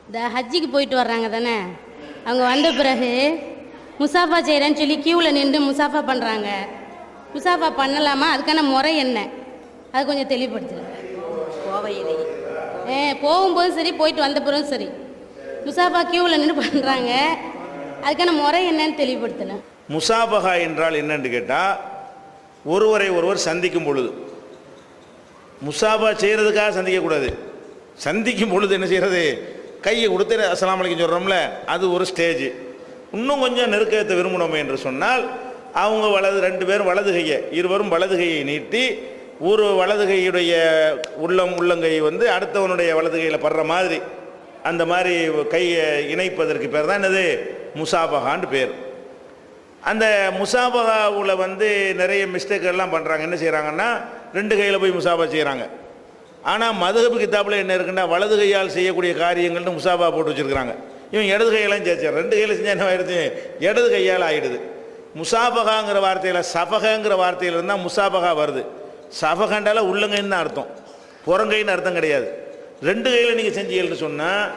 இந்த ஹஜ்ஜிக்கு போயிட்டு வர்றாங்க தானே, அவங்க வந்த பிறகு முசாஃபா செய்கிறேன்னு சொல்லி கியூவில் நின்று முசாஃபா பண்ணுறாங்க. முசாஃபா பண்ணலாமா? அதுக்கான முறை என்ன? அது கொஞ்சம் தெளிவுபடுத்துங்க. போகும்போது சரி, போயிட்டு வந்த பிறகும் சரி, முசாஃபா கியூவில் நின்று பண்ணுறாங்க, அதுக்கான முறை என்னன்னு தெளிவுபடுத்தணும். முசாபகா என்றால் என்னன்னு கேட்டால், ஒருவரை ஒருவர் சந்திக்கும் பொழுது, முசாபா செய்கிறதுக்காக சந்திக்கக்கூடாது. சந்திக்கும் பொழுது என்ன செய்கிறது? கையை கொடுத்து அஸ்ஸலாமு அலைக்கும் சொல்கிறோம்ல, அது ஒரு ஸ்டேஜ். இன்னும் கொஞ்சம் நெருக்கத்தை விரும்பணுமே என்று சொன்னால், அவங்க ரெண்டு பேரும் வலது கையை, இருவரும் வலது கையை நீட்டி, ஒரு வலது கையுடைய உள்ளங்கை அடுத்தவனுடைய வலது கையில் படுற மாதிரி, அந்த மாதிரி கையை இணைப்பதற்கு பேர் தான் என்னது? முசாபகான்னு பேர். அந்த முசாபகாவில் நிறைய மிஸ்டேக்கெல்லாம் பண்ணுறாங்க. என்ன செய்கிறாங்கன்னா, ரெண்டு கையில் போய் முசாபா செய்கிறாங்க. ஆனால் மதுஹப் கிதாபில் என்ன இருக்குன்னா, வலது கையால் செய்யக்கூடிய காரியங்கள்னு முசாபா போட்டு வச்சுருக்கிறாங்க. இவன் இடது கையெல்லாம் சேர்ச்சார். ரெண்டு கையில் செஞ்சால் என்ன ஆயிடுது? இடது கையால் ஆகிடுது. முசாபகாங்கிற வார்த்தையில் சபகங்கிற வார்த்தையில் இருந்தால் முசாபகா வருது. சபகண்டால உள்ளங்கைன்னு தான் அர்த்தம், புறங்கைன்னு அர்த்தம் கிடையாது. ரெண்டு கையில் நீங்கள் செஞ்சீங்கன்னு சொன்னால்,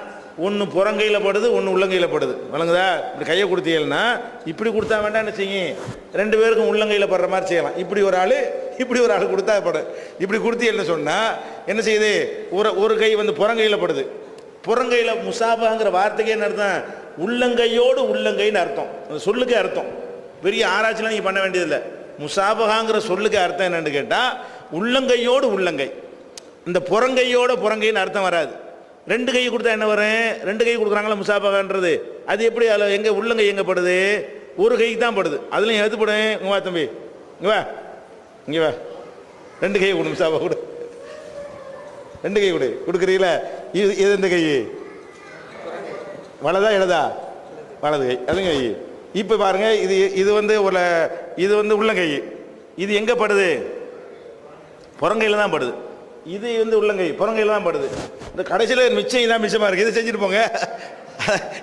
ஒன்று புறங்கையில் படுது, ஒன்று உள்ளங்கையில் படுது. வழங்குதா? இப்படி கையை கொடுத்தீங்கன்னா, இப்படி கொடுத்தா வேண்டாம் என்ன செய்யும், ரெண்டு பேருக்கும் உள்ளங்கையில் படுற மாதிரி செய்யலாம். இப்படி ஒரு ஆள், இப்படி ஒரு ஆள் கொடுத்தா படும். இப்படி கொடுத்தீங்கன்னு சொன்னால் என்ன செய்யுது? ஒரு கை புறங்கையில் படுது. புறங்கையில் முசாபாங்கிற வார்த்தைக்கே என்ன அர்த்தம்? உள்ளங்கையோடு உள்ளங்கைன்னு அர்த்தம். அந்த சொல்லுக்கே அர்த்தம். பெரிய ஆராய்ச்சிலாம் நீங்கள் பண்ண வேண்டியதில்லை. முசாபகாங்கிற சொல்லுக்கு அர்த்தம் என்னன்னு கேட்டால், உள்ளங்கையோடு உள்ளங்கை. இந்த புறங்கையோட புறங்கைன்னு அர்த்தம் வராது. ரெண்டு கை கொடுத்தா என்ன வரும்? ரெண்டு கை கொடுக்குறாங்களா முசாபகான்றது, அது எப்படி? அதில் எங்கே உள்ளங்கை எங்கே படுது? ஒரு கைக்கு தான் படுது. அதுலேயும் எது படும்? இங்கே வா தம்பி, இங்கே வா, இங்கே வா, ரெண்டு கை கொடு, முசாபா கொடு, ரெண்டு கை கொடு. கொடுக்குறீங்களா? இது எந்த கை? வலதா இடதா? வலது கை. அதுங்க கை. இப்போ பாருங்க, இது இது உள்ளங்கை. இது எங்கே படுது? புறங்கையில் தான் படுது. இது உள்ளங்கை புறங்கையில் தான் படுது. இந்த கடைசியில் மிச்சம் தான் மிச்சமாக இருக்குது. இதை செஞ்சுட்டு போங்க.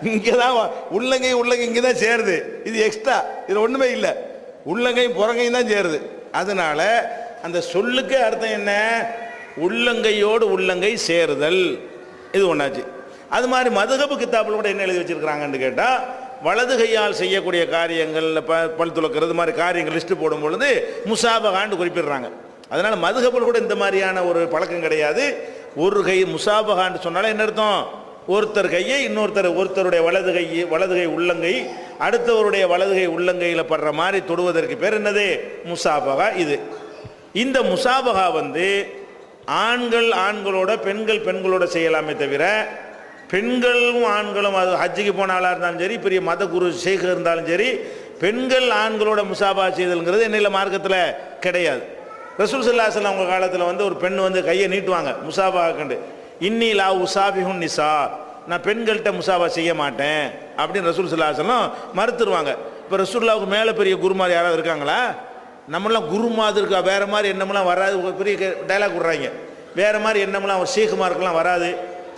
இங்கே தான் உள்ளங்கை இங்கே தான் சேருது. இது எக்ஸ்ட்ரா, இது ஒன்றுமே இல்லை. உள்ளங்கை புறங்கையும் தான் சேருது. அதனால அந்த சொல்லுக்கு அர்த்தம் என்ன? உள்ளங்கையோடு உள்ளங்கை சேருதல். இது ஒன்றாச்சு. அது மாதிரி மதுஹப் கிதாபில் கூட என்ன எழுதி வச்சிருக்கிறாங்கன்னு கேட்டால், வலது கையால் செய்யக்கூடிய காரியங்கள், பல் துலக்கிறது மாதிரி காரியங்கள் லிஸ்ட்டு போடும் பொழுது முசாபகான்னு குறிப்பிடுறாங்க. அதனால் மதுஹபில் கூட இந்த மாதிரியான ஒரு பழக்கம் கிடையாது. ஒரு கை முசாபகான்னு சொன்னாலே என்ன அர்த்தம்? ஒருத்தர் கையை ஒருத்தருடைய வலது கை உள்ளங்கை அடுத்தவருடைய வலது கை உள்ளங்கையில் படுற மாதிரி தொடுவதற்கு பேர் என்னது? முசாபகா. இந்த முசாபகா ஆண்கள் ஆண்களோட, பெண்கள் பெண்களோட செய்யலாமே தவிர, பெண்களும் ஆண்களும், அது ஹஜ்ஜிக்கு போன ஆளாக இருந்தாலும் சரி, பெரிய மத குரு ஷேக் இருந்தாலும் சரி, பெண்கள் ஆண்களோட முசாபா செய்தல்ங்கிறது என்னையில் மார்க்கத்தில் கிடையாது. ரசூல் ஸல்லல்லாஹு அலைஹி வஸல்லம் அவங்க காலத்தில் ஒரு பெண் கையை நீட்டுவாங்க முசாபா கண்டு. இன்னி லா உசாபிஹுன் நிசா, நான் பெண்கள்கிட்ட முசாபா செய்ய மாட்டேன் அப்படின்னு ரசூல் ஸல்லல்லாஹு அலைஹி வஸல்லம் மறுத்துருவாங்க. இப்போ ரசூலுல்லாஹ்வுக்கு மேலே பெரிய குருமார் யாராவது இருக்காங்களா? நம்மளாம் குருமாது இருக்கா, வேறு மாதிரி எண்ணமெல்லாம் வராது. பெரிய டைலாக் விட்றாங்க, வேறு மாதிரி எண்ணமெல்லாம் ஷேக்குமாருக்கெல்லாம் வராது.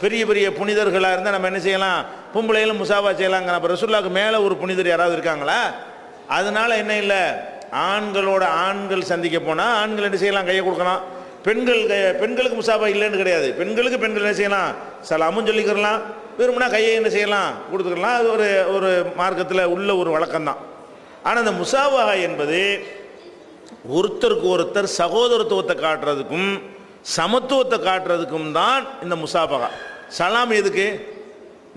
பெரிய பெரிய புனிதர்களாக இருந்தால் நம்ம என்ன செய்யலாம்? பொம்பளைகளும் முசாபா செய்யலாங்க. அப்போ ரசூலுல்லாஹ்வுக்கு மேலே ஒரு புனிதர் யாராவது இருக்காங்களா? அதனால என்ன இல்லை, ஆண்களோட ஆண்கள் சந்திக்க போனால் ஆண்கள் என்ன செய்யலாம்? கையை கொடுக்கலாம். பெண்களுக்கு முசாபா இல்லைன்னு கிடையாது. பெண்களுக்கு பெண்கள் என்ன செய்யலாம்? சலாமும் சொல்லிக்கிறலாம், விரும்பினா கையை என்ன செய்யலாம்? கொடுத்துக்கலாம். அது ஒரு மார்க்கத்தில் உள்ள ஒரு வழக்கம்தான். ஆனால் இந்த முசாபா என்பது ஒருத்தருக்கு ஒருத்தர் சகோதரத்துவத்தை காட்டுறதுக்கும் சமத்துவத்தை காட்டுறதுக்கும் தான் இந்த முசாபகா. சலாம் எதுக்கு?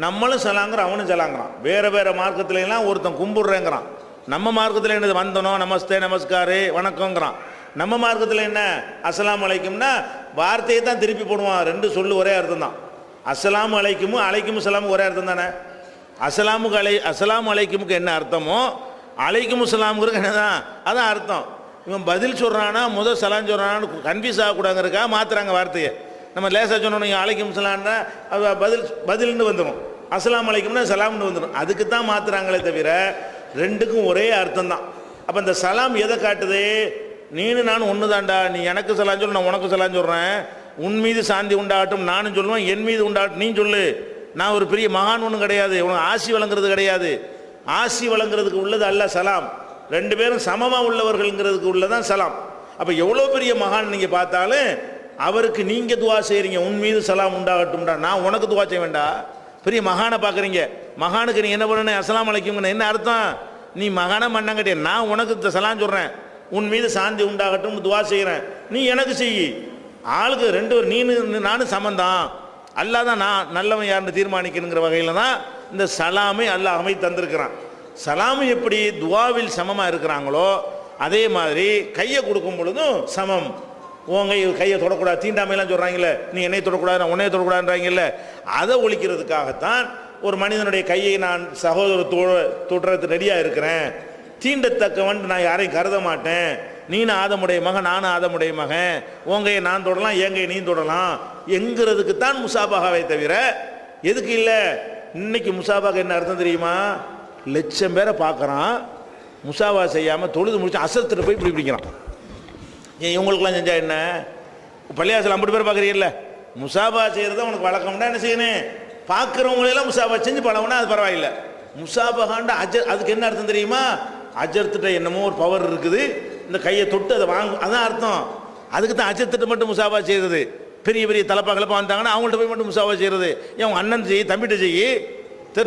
நம்மளும் சலாங்கிற, அவனும் சலாங்கிறான். வேறு வேறு மார்க்கத்துலாம் ஒருத்தன் கும்பிடுறேங்கிறான். நம்ம மார்க்கத்தில் என்னது? வந்தனோ, நமஸ்தே, நமஸ்காரு, வணக்கங்கிறான். நம்ம மார்க்கத்தில் என்ன? அஸ்ஸலாமு அலைக்கும்னா வார்த்தையை தான் திருப்பி போடுவான். ரெண்டு சொல்லு ஒரே அர்த்தம் தான். அஸ்ஸலாமு அலைக்கும் அலைக்கும் சலாமும் ஒரே அர்த்தம் தானே. அஸ்ஸலாமு அலைக்குமுக்கு என்ன அர்த்தமோ அலைக்கும் சலாமுங்கிறது என்னதான், அதான் அர்த்தம். இவன் பதில் சொல்கிறானா முதல் சலாம் சொல்கிறான்னு கன்ஃபியூஸ் ஆகக்கூடாதுங்கிறக்கா மாற்றுறாங்க வார்த்தையை. நம்ம லேசாக சொன்னோம், நீங்கள் அலைக்கும் சலான்னா பதில்னு வந்துடும், அஸ்ஸலாமு அலைக்கும்னா சலாம்னு வந்துடும். அதுக்கு தான் மாற்றுறாங்களே தவிர ரெண்டுக்கும் ஒரே அர்த்தம் தான். அப்போ இந்த சலாம் எதை காட்டுது? நீனு நானும் ஒன்று தான்டா. நீ எனக்கு சலாம் சொல்லு, நான் உனக்கு சலாம் சொல்கிறேன். உன் மீது சாந்தி உண்டாகட்டும் நானும் சொல்லுவேன், என் மீது உண்டாகட்டும் நீ சொல்லு. நான் ஒரு பெரிய மகான் ஒன்றும் கிடையாது, உனக்கு ஆசி வழங்குறது கிடையாது. ஆசி வழங்குறதுக்கு உள்ளது அல்ல சலாம். ரெண்டு பேரும் சமமாக உள்ளவர்கள்ங்கிறதுக்கு உள்ளதான் சலாம். அப்போ எவ்வளோ பெரிய மகான் நீங்கள் பார்த்தாலும் அவருக்கு நீங்கள் துவா செய்கிறீங்க, உன் மீது சலாம் உண்டாகட்டும்டா. நான் உனக்கு துவா செய்ய வேண்டாம், பெரிய மகானை பார்க்குறீங்க, மகானுக்கு நீ என்ன பண்ணணும், அஸ்ஸலாமு அலைக்கும்னு என்ன அர்த்தம்? நீ மகானா மண்ணாங்கட்டிய, நான் உனக்கு சலாம் சொல்கிறேன், உன் மீது சாந்தி உண்டாகட்டும் துவா செய்கிறேன், நீ எனக்கு செய். ஆளுக்கு ரெண்டு பேர், நீனு நானும் சமந்தான், அல்லாஹ் தான் நான் நல்லவன் யாருன்னு தீர்மானிக்கணுங்கிற வகையில் தான் இந்த சலாமை அல்லாஹ் அமைத்து தந்திருக்கிறான். சலாமு எப்படி துவாவில் சமமாக இருக்கிறாங்களோ அதே மாதிரி கையை கொடுக்கும் பொழுதும் சமம். உங்க கையை தொடக்கூடாது, தீண்டாமையெல்லாம் சொல்கிறாங்கல்ல, நீ என்னை தொடக்கூடாது நான் உன்னையை தொடக்கூடாதுன்றாங்கல்ல, அதை ஒழிக்கிறதுக்காகத்தான் ஒரு மனிதனுடைய கையை நான் சகோதர தொடுறது ரெடியாக இருக்கிறேன், தீண்டத்தக்கவன் நான் யாரையும் கருத மாட்டேன், நீனும் ஆதமுடைய மகன் நானும் ஆதமுடைய மகன், உங்கையை நான் தொடலாம் எங்கையை நீ தொடலாம் என்கிறதுக்கு தான் முசாபாகாவை தவிர எதுக்கு இல்லை. இன்னைக்கு முசாபாக என்ன அர்த்தம் தெரியுமா? லட்சம் பேரை பார்க்குறான், முசாபா செய்யாமல் தொழுது முடிச்சு அசத்துட்டு போய் இப்படி பிடிக்கிறான். ஏன் இவங்களுக்குலாம் செஞ்சா என்ன? பள்ளியாசல் 50 பேர் பார்க்குறீங்கல்ல, முசாபா செய்கிறது உனக்கு வழக்கம்னா என்ன செய்யணும்? பார்க்குறவங்களெல்லாம் முசாபா செஞ்சு பழகுனா அது பரவாயில்லை. முசாபகாண்ட அதுக்கு என்ன அர்த்தம் தெரியுமா? அஜர்த்துட்ட என்னமோ ஒரு பவர் இருக்குது, இந்த கையை தொட்டு அதை வாங்க, அதான் அர்த்தம். அதுக்கு தான் அஜர்த்துட்டு மட்டும் முசாபா செய்கிறது. பெரிய பெரிய தலைப்பாக்களப்பா வந்தாங்கன்னா அவங்கள்ட்ட போய் மட்டும் முசாபா செய்கிறது. ஏன் உங்கள் அண்ணன் செய், தம்பிகிட்ட செய்,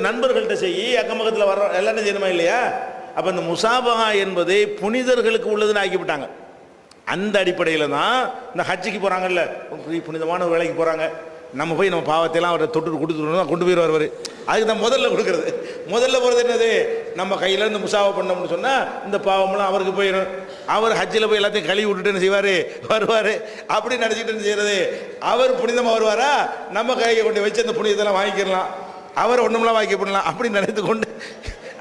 நண்பர்கள்ட்ட செய், அக்கம் பக்கத்தில் வர எல்லாரும் செய்யணுமா இல்லையா? அப்போ இந்த முசாபகா என்பது புனிதர்களுக்கு உள்ளதுன்னு ஆக்கிவிட்டாங்க. அந்த அடிப்படையில் தான் இந்த ஹஜ்ஜிக்கு போகிறாங்கல்ல, புனிதமான ஒரு வேலைக்கு போகிறாங்க, நம்ம போய் நம்ம பாவத்தையெல்லாம் அவரை தொட்டு கொடுத்துருந்தோம் கொண்டு போயிடுவார் அவர். அதுக்கு தான் முதல்ல கொடுக்குறது. முதல்ல போகிறது என்னது? நம்ம கையில் இருந்து முசாவா பண்ணோம்னு சொன்னால் இந்த பாவமெல்லாம் அவருக்கு போயிடும். அவர் ஹஜ்ஜில் போய் எல்லாத்தையும் கழுவி விட்டுட்டு என்ன செய்வார், வருவார். அப்படி நினச்சிக்கிட்டு செய்கிறது. அவர் புனிதமாக வருவாரா, நம்ம கையை கொண்டு வச்சு அந்த புனிதத்தெல்லாம் வாங்கிக்கிடலாம், அவர் ஒன்றுமெல்லாம் வாங்கி பண்ணலாம் அப்படி நினைத்து கொண்டு,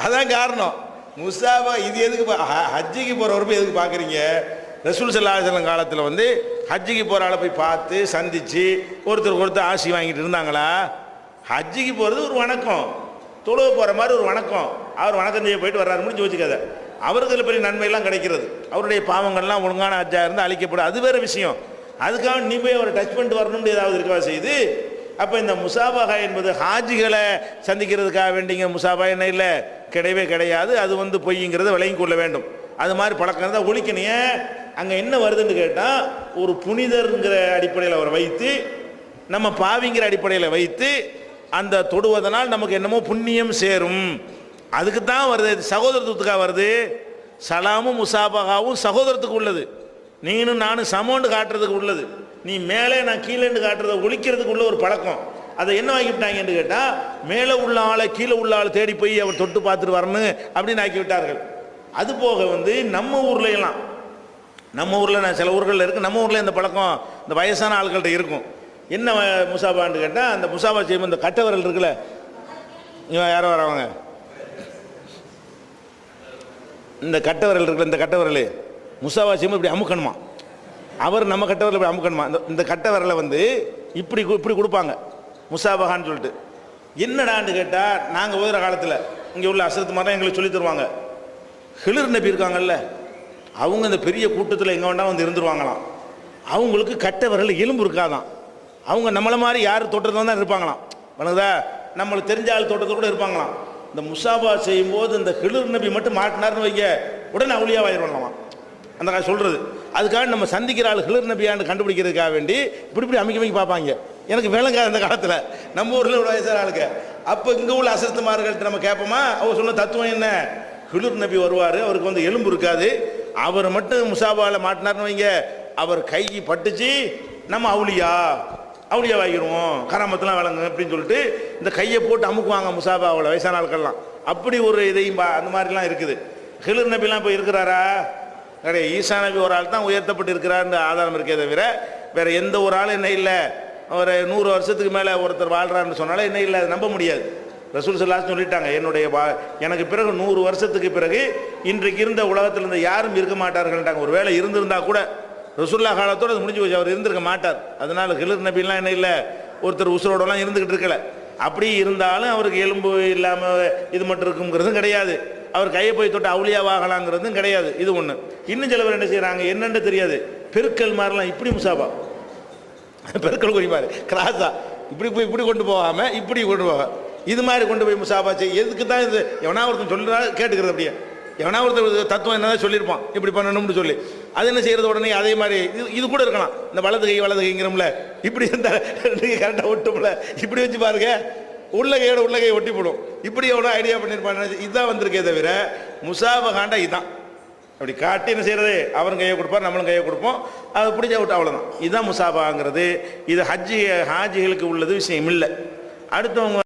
அதான் காரணம். முசாபா இது எதுக்கு? ஹஜ்ஜிக்கு போகிறவர் போய் எதுக்கு பார்க்குறீங்க? ரசூல் ஸல்லல்லாஹு அலைஹி வஸல்லம் காலத்தில் வந்து ஹஜ்ஜிக்கு போகிற ஆளை போய் பார்த்து சந்தித்து ஒருத்தர் ஆசி வாங்கிட்டு இருந்தாங்களா? ஹஜ்ஜிக்கு போகிறது ஒரு வணக்கம், தொழுவ போகிற மாதிரி ஒரு வணக்கம். அவர் வணக்கம் செய்ய போயிட்டு வர்றாரு, முடிஞ்சு வச்சுக்காத. அவருக்கு இதில் பெரிய நன்மையெல்லாம் கிடைக்கிறது, அவருடைய பாவங்கள்லாம் ஒழுங்கான ஹஜ்ஜாக இருந்து அழிக்கப்படும், அது வேறு விஷயம். அதுக்காக நீ போய் அவரை டச் பண்ணிட்டு வரணும்னு ஏதாவது இருக்கவா செய்யுது? அப்போ இந்த முசாபகா என்பது ஹாஜிகளை சந்திக்கிறதுக்காக வேண்டிங்க முசாபா என்ன இல்லை, கிடையவே கிடையாது. அது வந்து பொய்ங்கிறத விளங்கி கொள்ள வேண்டும். அது மாதிரி பழக்கம் தான் ஒழிக்கணும். அங்கே என்ன வருதுன்னு கேட்டால், ஒரு புனிதர்ங்கிற அடிப்படையில் அவரை வைத்து, நம்ம பாவிங்கிற அடிப்படையில் வைத்து அந்த தொடுவதனால் நமக்கு என்னமோ புண்ணியம் சேரும், அதுக்கு தான் வருது. சகோதரத்துக்காக வருது. சலாமும் முசாபகாவும் சகோதரத்துக்கு உள்ளது, நீனும் நானும் சமோண்டு காட்டுறதுக்கு உள்ளது. நீ மேலே நான் கீழேன்னு காட்டுறதை ஒழிக்கிறதுக்கு உள்ள ஒரு பழக்கம். அதை என்ன வாங்கிவிட்டாங்கன்னு கேட்டால், மேலே உள்ள ஆளை கீழே உள்ள ஆளை தேடி போய் அவர் தொட்டு பார்த்துட்டு வரணும் அப்படின்னு ஆக்கி விட்டார்கள். அது போக வந்து நம்ம ஊர்லையெல்லாம், நம்ம ஊரில் சில ஊர்களில் இருக்குது, நம்ம ஊரில் இந்த பழக்கம் இந்த வயசான ஆட்கள்கிட்ட இருக்கும். என்ன முசாபான்னு கேட்டால், அந்த முசாபா செய்யும் இந்த கட்டை விரல் இருக்குல்ல, இவன் யாரோ வரவங்க இந்த கட்டை விரல் இருக்குல்ல, இந்த கட்டை விரல் முசாபா செய்யும் இப்படி அமுக்கணுமா, அவர் நம்ம கட்டை விரல் இப்படி அமுக்கணுமா. இந்த கட்டை விரலை வந்து இப்படி இப்படி கொடுப்பாங்க முசாபகான்னு சொல்லிட்டு. என்னடான்னு கேட்டால், நாங்கள் ஓதுற காலத்தில் இங்கே உள்ள அசரத்து மாதிரி எங்களுக்கு சொல்லி தருவாங்க. ஹிலர் நபி இருக்காங்கல்ல, அவங்க இந்த பெரிய கூட்டத்தில் எங்கே வேண்டாம் வந்து இருந்துருவாங்களாம். அவங்களுக்கு கட்டை விரல் எலும்பு இருக்காதான். அவங்க நம்மளை மாதிரி யார் தோட்டத்தில் தான் இருப்பாங்களாம், வணங்குதா, நம்மளுக்கு தெரிஞ்ச ஆள் தோட்டத்தில் கூட இருப்பாங்களாம். இந்த முசாபா செய்யும்போது இந்த ஹிலர் நபி மட்டும் மாட்டினார்னு வைக்க உடனே அவுளியாவாயிருவாங்களாமா. அந்த காலம் சொல்கிறது. அதுக்காக நம்ம சந்திக்கிற ஆள் ஹிலர் நபியான்னு கண்டுபிடிக்கிறதுக்காக வேண்டி இப்படி இப்படி அமைக்க பார்ப்பாங்க. எனக்கு விளங்காது அந்த காலத்தில், நம்ம ஊரில் ஒரு வயசான ஆளுக்கு. அப்போ இங்கே உள்ள அசரத்துமார்கள்ட்ட நம்ம கேட்போமா, அவர் சொன்ன தத்துவம் என்ன? ஹிலர் நபி வருவார், அவருக்கு வந்து எலும்பு இருக்காது, அவர் மட்டும் முசாபாவில் மாட்டினார்னு வைங்க, அவர் கை பட்டுச்சு, நம்ம அவுளியா வாங்கிடுவோம், கராமத்தெல்லாம் விளங்கு அப்படின்னு சொல்லிட்டு இந்த கையை போட்டு அமுக்குவாங்க முசாபாவில் வயசான ஆட்கள்லாம். அப்படி ஒரு இதையும் அந்த மாதிரிலாம் இருக்குது. ஹிலர் நபிலாம் இப்போ இருக்கிறாரா? கிடையாது. ஈசா நபி ஒரு ஆள் தான் உயர்த்தப்பட்டு இருக்கிறாருன்னு ஆதாரம் இருக்கே தவிர வேற எந்த ஒரு ஆளும் என்ன இல்லை. ஒரு 100 வருஷத்துக்கு மேலே ஒருத்தர் வாழ்கிறாருன்னு சொன்னாலும் என்ன இல்லை, நம்ப முடியாது. ரசூல் ஸல்லல்லாஹு சொல்லிட்டாங்க, எனக்கு பிறகு 100 வருஷத்துக்கு பிறகு இன்றைக்கு இருந்த உலகத்தில் இருந்த யாரும் இருக்க மாட்டார்கள்ட்டாங்க. ஒரு வேளை இருந்திருந்தா கூட ரசூல்லா காலத்தோடு அது முடிஞ்சு போச்சு, அவர் இருந்திருக்க மாட்டார். அதனால ஹிலர் நபிலாம் என்ன இல்லை, ஒருத்தர் உசுரோடலாம் இருந்துக்கிட்டு இருக்கல. அப்படி இருந்தாலும் அவருக்கு எலும்பு இல்லாமல் இது மட்டும் இருக்குங்கிறதும் கிடையாது, அவர் கையை போய் தொட்டு அவுளியாவாகலாங்கிறதும் கிடையாது. இது ஒன்று. இன்னும் சில பேர் என்ன செய்கிறாங்க, என்னென்னு தெரியாது, பெருக்கல் மாதிரிலாம் இப்படி முசாபா, பெருக்கல் குறிப்பாரு கிராஸா இப்படி போய் இப்படி கொண்டு போகாமல் இப்படி கொண்டு போக, இது மாதிரி கொண்டு போய் முசாபா செய்ய. எதுக்கு தான் இது? எவனா ஒருத்தன் சொல்லுறா கேட்டுக்கிறது. அப்படியே எவனா ஒருத்தர் தத்துவம் என்னதான் சொல்லியிருப்பான், இப்படி பண்ணணும்னு சொல்லி அது என்ன செய்யறது, உடனே அதே மாதிரி இது கூட இருக்கலாம். இந்த வலது கைங்கிறோம்ல, இப்படி இருந்தால் கரெக்டாக ஒட்டும்ல, இப்படி வச்சு பாருங்க, உள்ள கையை ஒட்டி போடும். இப்படி எவ்வளோ ஐடியா பண்ணியிருப்பாங்க. இதுதான் வந்திருக்கே தவிர முசாபகாண்டா இதுதான். அப்படி காட்டி என்ன செய்யறது, அவரும் கையை கொடுப்பார், நம்மளும் கையை கொடுப்போம், அது பிடிச்ச விட்டு அவ்வளோதான். இதுதான் முசாபாங்கிறது. இது ஹாஜிகளுக்கு உள்ளது விஷயம் இல்லை. அடுத்தவங்க